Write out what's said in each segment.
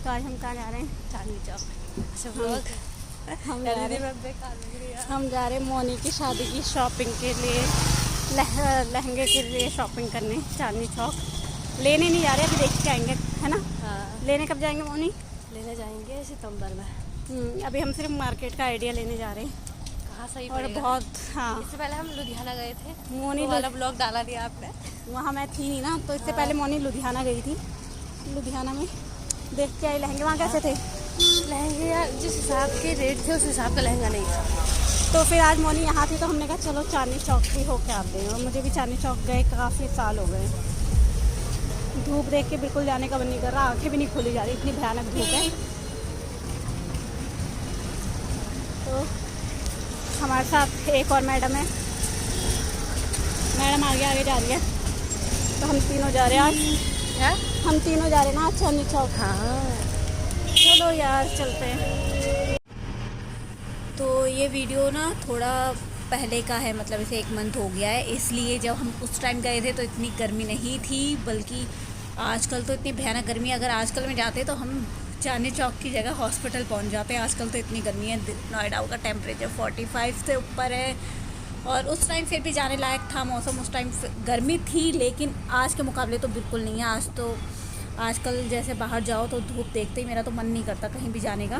तो आज हम कहाँ जा रहे हैं? चांदनी चौक। सब लोग हम जा रहे हैं मोनी की शादी की शॉपिंग के लिए, लहंगे के लिए शॉपिंग करने चांदनी चौक। लेने नहीं जा रहे, अभी देख के आएंगे, है ना? हाँ, लेने कब जाएंगे मोनी? लेने जाएंगे सितंबर में। अभी हम सिर्फ मार्केट का आइडिया लेने जा रहे हैं। कहाँ सही और पड़ेगा? बहुत, हाँ, इससे पहले हम लुधियाना गए थे। मोनी वाला ब्लॉग डाला दिया आपने। वहाँ मैं थी नहीं ना, तो इससे पहले मोनी लुधियाना गई थी। लुधियाना में देख के आई लहंगे। वहाँ कैसे थे लहंगे? यार जिस हिसाब के रेट थे उस हिसाब का लहंगा नहीं था। तो फिर आज मोनी यहाँ थी तो हमने कहा चलो चांदनी चौक भी होके आते हैं। और मुझे भी चांदनी चौक गए काफ़ी साल हो गए। धूप देख के बिल्कुल जाने का मन नहीं कर रहा, आंखें भी नहीं खोली जा रही, इतनी भयानक धूप है। तो हमारे साथ एक और मैडम है, मैडम आगे आगे जा रही है, तो हम तीनों जा रहे हैं आज। क्या? हम तीनों जा रहे हैं ना आज चांदनी चौक। हाँ, चलो यार चलते हैं। तो ये वीडियो ना थोड़ा पहले का है, मतलब इसे 1 मंथ हो गया है, इसलिए जब हम उस टाइम गए थे तो इतनी गर्मी नहीं थी, बल्कि आजकल तो इतनी भयानक गर्मी है। अगर आजकल में जाते तो हम चांदनी चौक की जगह हॉस्पिटल पहुंच जाते हैं। आजकल तो इतनी गर्मी है, नोएडा का टेम्परेचर 45 से ऊपर है। और उस टाइम फिर भी जाने लायक था मौसम, उस टाइम गर्मी थी, लेकिन आज के मुकाबले तो बिल्कुल नहीं है। आज तो आजकल जैसे बाहर जाओ तो धूप देखते ही मेरा तो मन नहीं करता कहीं भी जाने का।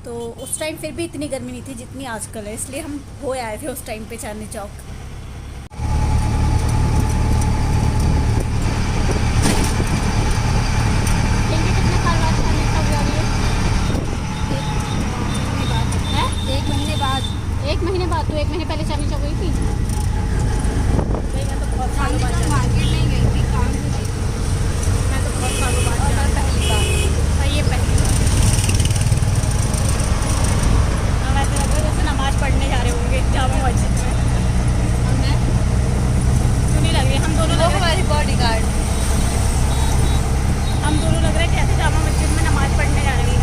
तो उस टाइम फिर भी इतनी गर्मी नहीं थी जितनी आजकल है, इसलिए हम हो आए थे उस टाइम पे चांदनी चौक। एक महीने बाद। तो 1 महीने पहले चांदनी चौक गई थी। मैं तो बहुत सालों बाद मार्केट नहीं गई थी, काम से गई थी। मैं तो बहुत सालों बाद पहली बार। ये पहली बार। अब ऐसे लग रहा है जैसे नमाज़ पढ़ने जा रहे होंगे जामा मस्जिद में। हमने सुनी लग रही है, हम दोनों हमारी बॉडी गार्ड। हम दोनों लग रहा है कैसे जामा मस्जिद में नमाज़ पढ़ने जा रहे हैं।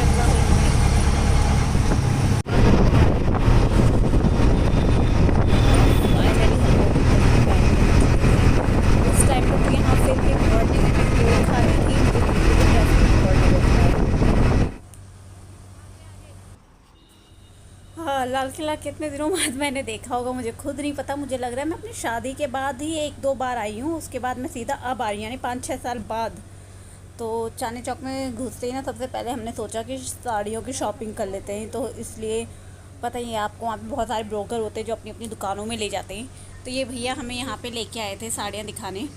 हाँ, लाल किला कितने दिनों बाद मैंने देखा होगा मुझे खुद नहीं पता। मुझे लग रहा है मैं अपनी शादी के बाद ही 1-2 बार आई हूँ, उसके बाद मैं सीधा अब आ रही हूँ, यानी 5-6 साल बाद। तो चांदनी चौक में घुसते ही ना सबसे पहले हमने सोचा कि साड़ियों की शॉपिंग कर लेते हैं। तो इसलिए पता ही है आपको, वहाँ पे बहुत सारे ब्रोकर होते हैं जो अपनी अपनी दुकानों में ले जाते हैं। तो ये भैया हमें यहाँ पे लेके आए थे साड़ियाँ दिखाने।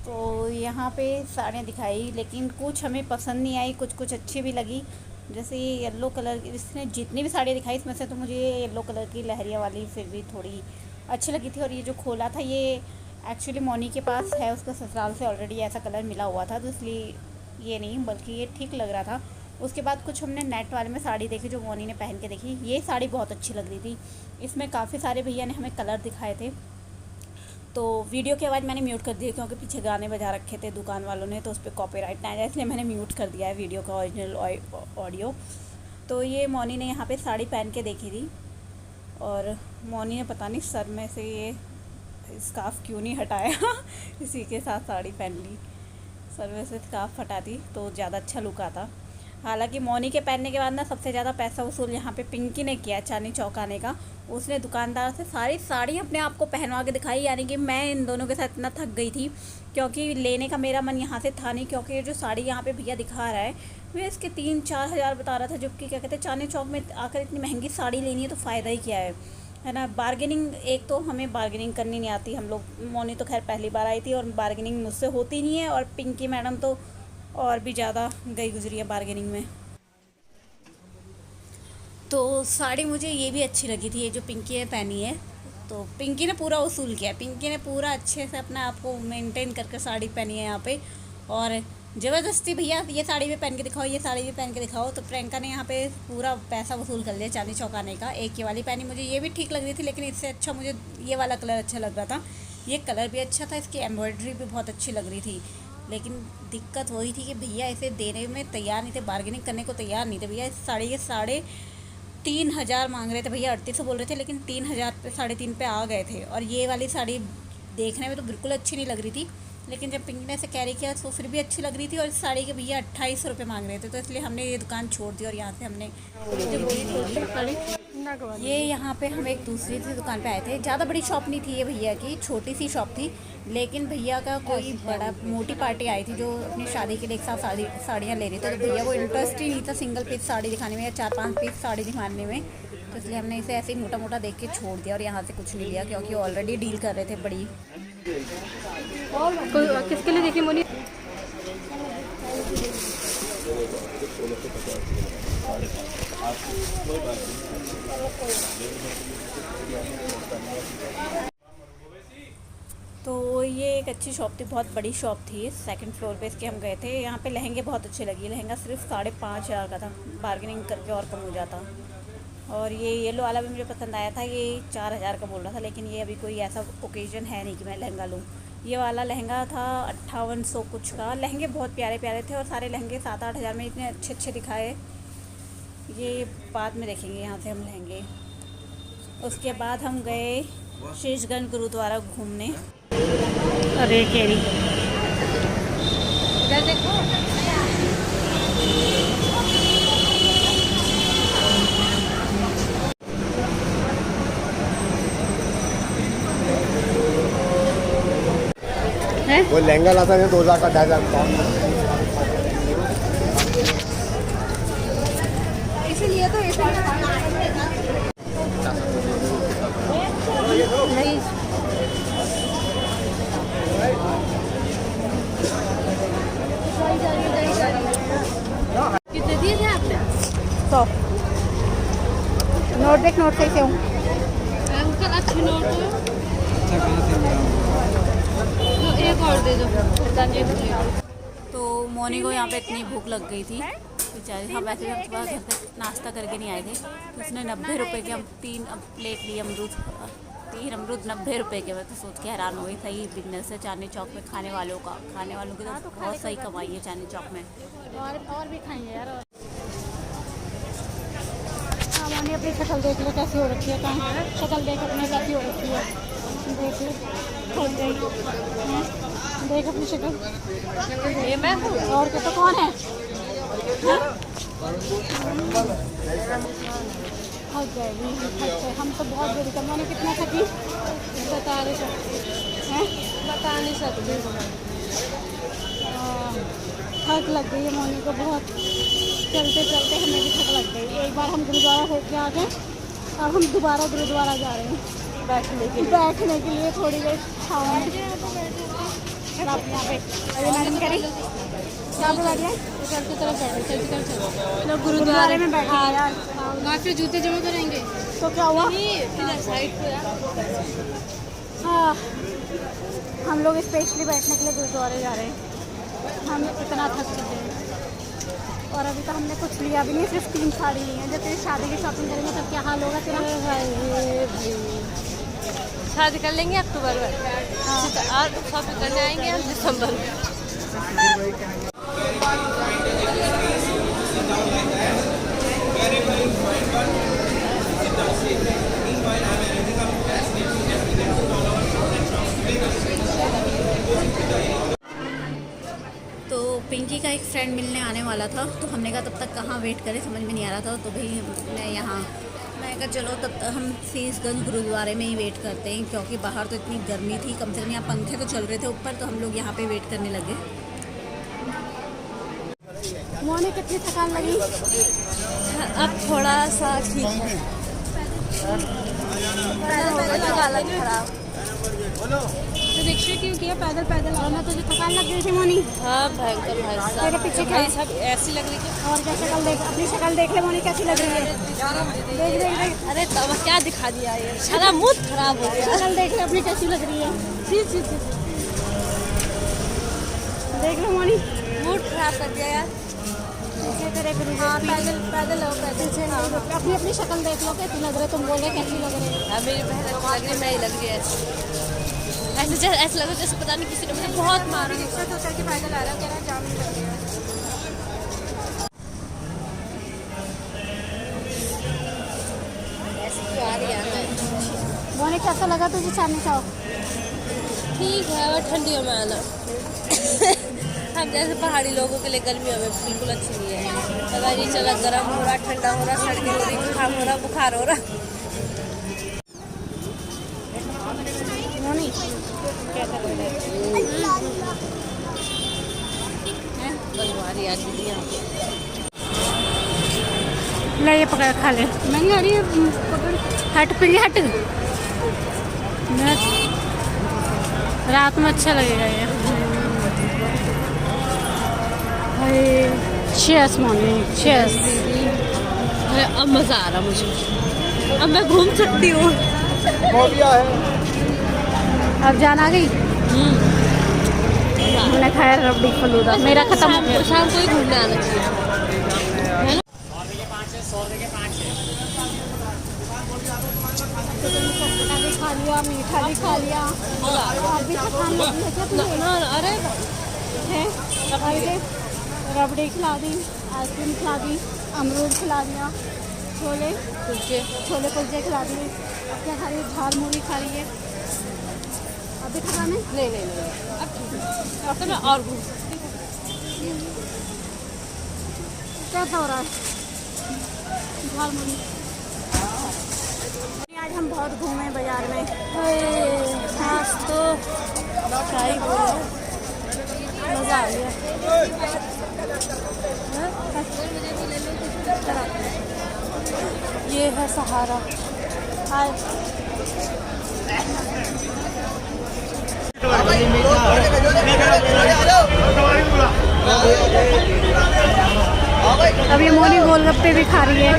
तो यहाँ पे साड़ियाँ दिखाई, लेकिन कुछ हमें पसंद नहीं आई, कुछ अच्छी भी लगी। जैसे ये येलो कलर की, इसने जितनी भी साड़ियाँ दिखाई इसमें से तो मुझे ये येलो कलर की लहरिया वाली फिर भी थोड़ी अच्छी लगी थी। और ये जो खोला था ये एक्चुअली मोनी के पास है, उसका ससुराल से ऑलरेडी ऐसा कलर मिला हुआ था, तो इसलिए ये नहीं, बल्कि ये ठीक लग रहा था। उसके बाद कुछ हमने नेट वाले में साड़ी देखी जो मोनी ने पहन के देखी। ये साड़ी बहुत अच्छी लग रही थी। इसमें काफ़ी सारे भैया ने हमें कलर दिखाए थे। तो वीडियो की आवाज़ मैंने म्यूट कर दी है क्योंकि पीछे गाने बजा रखे थे दुकान वालों ने, तो उस पर कॉपीराइट ना आ जाए, इसलिए मैंने म्यूट कर दिया है वीडियो का ओरिजिनल ऑडियो। तो ये मोनी ने यहाँ पे साड़ी पहन के देखी थी, और मोनी ने पता नहीं सर में से ये स्कार्फ क्यों नहीं हटाया इसी के साथ साड़ी पहन ली। सर में से स्कार्फ हटा दी तो ज़्यादा अच्छा लुक आता। हालांकि मोनी के पहनने के बाद ना सबसे ज़्यादा पैसा वसूल यहाँ पे पिंकी ने किया चांदनी चौक आने का। उसने दुकानदार से सारी साड़ी अपने आप को पहनवा के दिखाई, यानी कि मैं इन दोनों के साथ इतना थक गई थी क्योंकि लेने का मेरा मन यहाँ से था नहीं। क्योंकि ये जो साड़ी यहाँ पे भैया दिखा रहा है वे इसके 3-4 हज़ार बता रहा था, जबकि क्या कहते हैं चांदनी चौक में आकर इतनी महंगी साड़ी लेनी है तो फ़ायदा ही क्या है ना। बार्गेनिंग, एक तो हमें बार्गेनिंग करनी नहीं आती, हम लोग, मोनी तो खैर पहली बार आई थी और बार्गेनिंग मुझसे होती नहीं है, और पिंकी मैडम तो और भी ज़्यादा गई गुजरी है बार्गेनिंग में। तो साड़ी मुझे ये भी अच्छी लगी थी, ये जो पिंकी ने पहनी है। तो पिंकी ने पूरा वसूल किया, पिंकी ने पूरा अच्छे से अपने आप को मेंटेन करके साड़ी पहनी है यहाँ पे। और ज़बरदस्ती भैया ये साड़ी भी पहन के दिखाओ, ये साड़ी भी पहन के दिखाओ, तो प्रियंका ने यहाँ पे पूरा पैसा वसूल कर लिया चांदनी चौक आने का। एक ये वाली पहनी, मुझे ये भी ठीक लग रही थी, लेकिन इससे अच्छा मुझे ये वाला कलर अच्छा लग रहा था। ये कलर भी अच्छा था, इसकी एम्ब्रॉयडरी भी बहुत अच्छी लग रही थी। लेकिन दिक्कत वही थी कि भैया इसे देने में तैयार नहीं थे, बार्गेनिंग करने को तैयार नहीं थे भैया। इस साड़ी के 3,500 मांग रहे थे भैया, 3800 बोल रहे थे, लेकिन 3,000 पे 3.5 पे आ गए थे। और ये वाली साड़ी देखने में तो बिल्कुल अच्छी नहीं लग रही थी, लेकिन जब पिंकी ने ऐसे कैरी किया तो फिर भी अच्छी लग रही थी, और इस साड़ी के भैया 2800 रुपये मांग रहे थे, तो इसलिए हमने ये दुकान छोड़ दी और यहाँ से हमने ये यहाँ पे हम एक दूसरी सी दुकान पे आए थे। ज़्यादा बड़ी शॉप नहीं थी ये भैया की, छोटी सी शॉप थी, लेकिन भैया का कोई बड़ा मोटी पार्टी आई थी जो अपनी शादी के लिए एक साथ साड़ियाँ ले रही थी, तो भैया को इंटरेस्ट ही नहीं था सिंगल पीस साड़ी दिखाने में या 4-5 पीस साड़ी दिखाने में, तो इसलिए हमने इसे ऐसे ही मोटा मोटा देख के छोड़ दिया और यहाँ से कुछ नहीं लिया, क्योंकि ऑलरेडी डील कर रहे थे बड़ी। किसके लिए देखी मोनी? तो ये एक अच्छी शॉप थी, बहुत बड़ी शॉप थी, सेकंड फ्लोर पे इसके हम गए थे। यहाँ पे लहंगे बहुत अच्छे लगे, लहंगा सिर्फ 5,500 का था, बार्गेनिंग करके और कम हो जाता। और ये येलो वाला भी मुझे पसंद आया था, ये 4,000 का बोल रहा था, लेकिन ये अभी कोई ऐसा ओकेजन है नहीं कि मैं लहंगा लूँ। ये वाला लहंगा था 5800 कुछ का। लहंगे बहुत प्यारे प्यारे थे और सारे लहंगे 7-8 हज़ार में इतने अच्छे अच्छे दिखाए। ये बाद में देखेंगे यहाँ से हम लहंगे। उसके बाद हम गए शीशगंज गुरुद्वारा घूमने। अरे केरी इधर देखो। वो लहंगा लाता है 2,000 का 2,500 का। इसीलिए तो नहीं कितने दिए थे आपने? 100 नोट देख, नोट कैसे हूँ अंकल अच्छी नोट है तो एक और दे दो। तो मोनी को यहाँ पे इतनी भूख लग गई थी बेचारी, हम वैसे भी हम सुबह घर पे नाश्ता करके नहीं आए थे, तो उसने 90 रुपये के हम 3 प्लेट लिए अमरूद, 3 अमरूद 90 रुपये के। मैं तो सोच के हैरान हो गई, सही बिजनेस है चांदनी चौक में खाने वालों का, खाने वालों की तो बहुत सही कमाई है चांदनी चौक में। और भी खाएंगे यार। हाँ, मोनी अपनी शक्ल देख लो कैसी हो रखी है, कहाँ शक्ल देख अपने कैसी हो रखी है, देख देख अपनी शक्ल। ये मैं हूँ और क्या, तो कौन है? हम तो बहुत बुरी कम। मैंने कितना थकी बता नहीं सकती, बता नहीं सकती। थक लग गई है मोनी को बहुत, चलते चलते हमें भी थक लग गई। एक बार हम गुरुद्वारा होके आ गए, अब हम दोबारा गुरुद्वारा जा रहे हैं बैठने के लिए थोड़ी देर छाँव में। यहाँ पे अरे मैडम कह रही क्या पे बैठ गए? चलती तरफ बैठो, चलती तरफ चलो। लोग गुरुद्वारे में बैठे हैं यार, वहाँ फिर जूते जमा करेंगे तो क्या हुआ? इधर साइड पे हाँ, हम लोग स्पेशली बैठने के लिए गुरुद्वारे जा रहे हैं। हम इतना थक चुके हैं और अभी तो हमने कुछ लिया भी नहीं, सिर्फ 3 साड़ी ली हैं। जब तेरी शादी की शॉपिंग करेंगे तब क्या हाल होगा तेरा? शादी कर लेंगे अक्टूबर में, और शॉपिंग करने आएंगे हम दिसंबर में। तो पिंकी का एक फ्रेंड मिलने आने वाला था, तो हमने कहा तब तक कहाँ वेट करें, समझ में नहीं आ रहा था, तो भाई मैं यहाँ मैं कहा चलो तब तक हम शीशगंज गुरुद्वारे में ही वेट करते हैं, क्योंकि बाहर तो इतनी गर्मी थी, कम से कम यहाँ पंखे तो चल रहे थे ऊपर, तो हम लोग यहाँ पे वेट करने लगे। मोने कितनी थकान लगी? अब थोड़ा सा ठीक है, हालत खराब। तो रिक्शा क्यों किया? पैदल पैदल आना, तुझे थकान लग गई थी मोनी? हाँ भयंकर भाई साहब, तेरे पीछे क्या भाई साहब ऐसी लग रही थी। और क्या शक्ल देख, अपनी शक्ल देख ले मोनी कैसी लग रही है, देख देख देख। अरे तब क्या दिखा दिया ये, सारा मूड खराब हो गया। शक्ल देख ले अपनी कैसी लग रही है, जी जी जी, देख लो मोनी, मूड खराब कर दिया यार। पीछे तेरे हाँ पैदल पैदल आओ पैदल से। हाँ अपनी अपनी शक्ल देख लो कैसी लग रही है, तुम बोल रहे कैसी लग रही है? मेरी बहन अच्छी लग रही, मैं ही लग रही है ऐसे ऐसा लग रहा जैसे पता नहीं किसी ने मुझे बहुत मारा। रिक्शा तो चल के पैदल आ रहा है, कह रहा जाम नहीं लग गया। ऐसे क्यों आ रही है? मोनी कैसा लगा तुझे चांदनी चौक? ठीक है और ठंडियों में आना। हम जैसे पहाड़ी लोगों के लिए गर्मियों में बिल्कुल अच्छी नहीं है। पता नहीं चला गर्म हो रहा, ठंडा हो रहा, सर्दी हो रही, जुकाम हो रहा, बुखार हो रहा। बनवारी यार दीदी ले ये पकड़ खा ले। महंगी आ रही है, हट पिंगी हट। रात में अच्छा लगेगा ये। Cheers morning, cheers. अब मज़ा आ रहा मुझे, अब मैं घूम सकती हूँ। अब जान आ गई। मैंने खाया रबड़ी फलूदा, मेरा खत्म हो गया। शाम को ही घूमने आना चाहिए। भी खा लिया, मीठा भी खा लिया। अभी तक खाने लगी है क्या तुम्हें? अरे है रबड़ी खिला दी, आइसक्रीम खिला दी, अमरूद खिला दिया, छोले कुलचे खिला दिए। अब क्या खा रही है? झाल मूढ़ी खा रही है। अभी खा नहीं, अब ठीक है। अब तो मैं और घूम क्या हो रहा है? झाल मूढ़ी। आज हम बहुत घूमे बाजार में। आज तो क्या ही बोलो, मज़ा आ गया। ये है सहारा। अब ये मोनी गोलगप्पे भी खा रही है।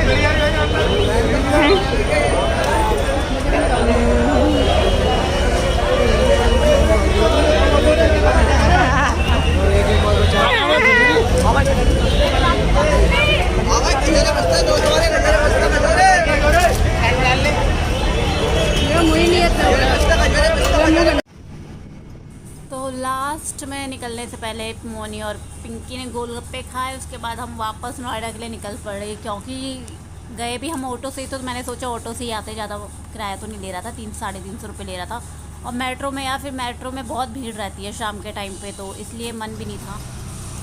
तो लास्ट में निकलने से पहले मोनी और पिंकी ने गोलगप्पे खाए। उसके बाद हम वापस नोएडा के लिए निकल पड़े, क्योंकि गए भी हम ऑटो से ही, तो मैंने सोचा ऑटो से ही आते, ज़्यादा किराया तो नहीं ले रहा था, 300-350 रुपये ले रहा था। और मेट्रो में, या फिर मेट्रो में बहुत भीड़ रहती है शाम के टाइम पे, तो इसलिए मन भी नहीं था।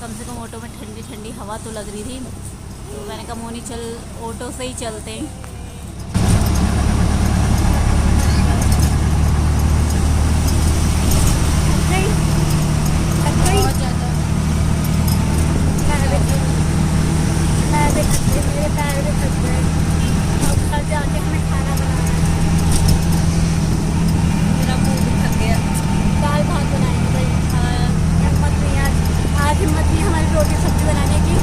कम से कम ऑटो में ठंडी ठंडी हवा तो लग रही थी, तो मैंने कहा मोनी चल ऑटो से ही चलते हैं। मेरे पैर भी थक गए। अब घर जाके हमें खाना बनाना है। मेरा मुँह भी थक गया। दाल भात बनाएंगे भाई। हिम्मत नहीं आज हिम्मत नहीं हमारी रोटी सब्जी बनाने की।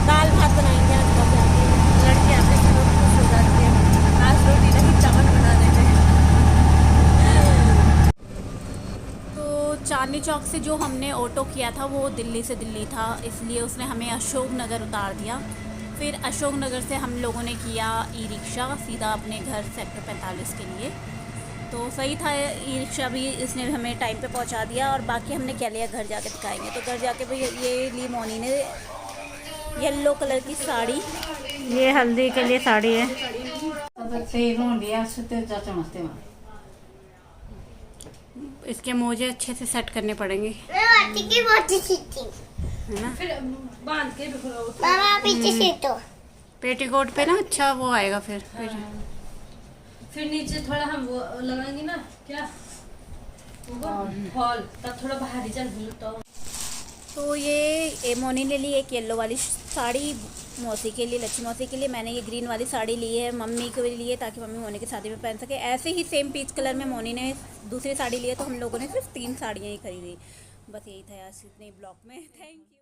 दाल भात बनाएंगे आज घर जाके। लड़के आते हैं रोटी खुश हो जाती है। आज रोटी नहीं चावल बनाने में। तो चांदनी चौक से जो हमने ऑटो किया था वो दिल्ली से दिल्ली था, इसलिए उसने हमें अशोक नगर उतार दिया। फिर अशोक नगर से हम लोगों ने किया ई रिक्शा सीधा अपने घर सेक्टर 45 के लिए। तो सही था, ई रिक्शा भी इसने हमें टाइम पे पहुंचा दिया। और बाकी हमने क्या लिया घर जाके दिखाएंगे। तो घर जाके भाई ये ली मोनी ने येलो कलर की साड़ी, ये हल्दी के लिए साड़ी है। इसके मोजे अच्छे से सेट करने पड़ेंगे, है ना? फिर बांध के मामा पीछे से तो पेटीकोट पे ना अच्छा वो आएगा। फिर नीचे थोड़ा हम वो लगाएंगे ना, क्या फॉल, तब थोड़ा बाहरी चल तो ये मोनी ने ली एक येलो वाली साड़ी मौसी के लिए, लच्छी मौसी के लिए। मैंने ये ग्रीन वाली साड़ी ली है मम्मी के लिए, ताकि मम्मी मोनी की शादी में पहन सके। ऐसे ही सेम पीच कलर में मोनी ने दूसरी साड़ी ली है, तो हम लोगों ने सिर्फ 3 साड़ियाँ ही खरीदी। बस यही था आज इतने ब्लॉग में। Thank you.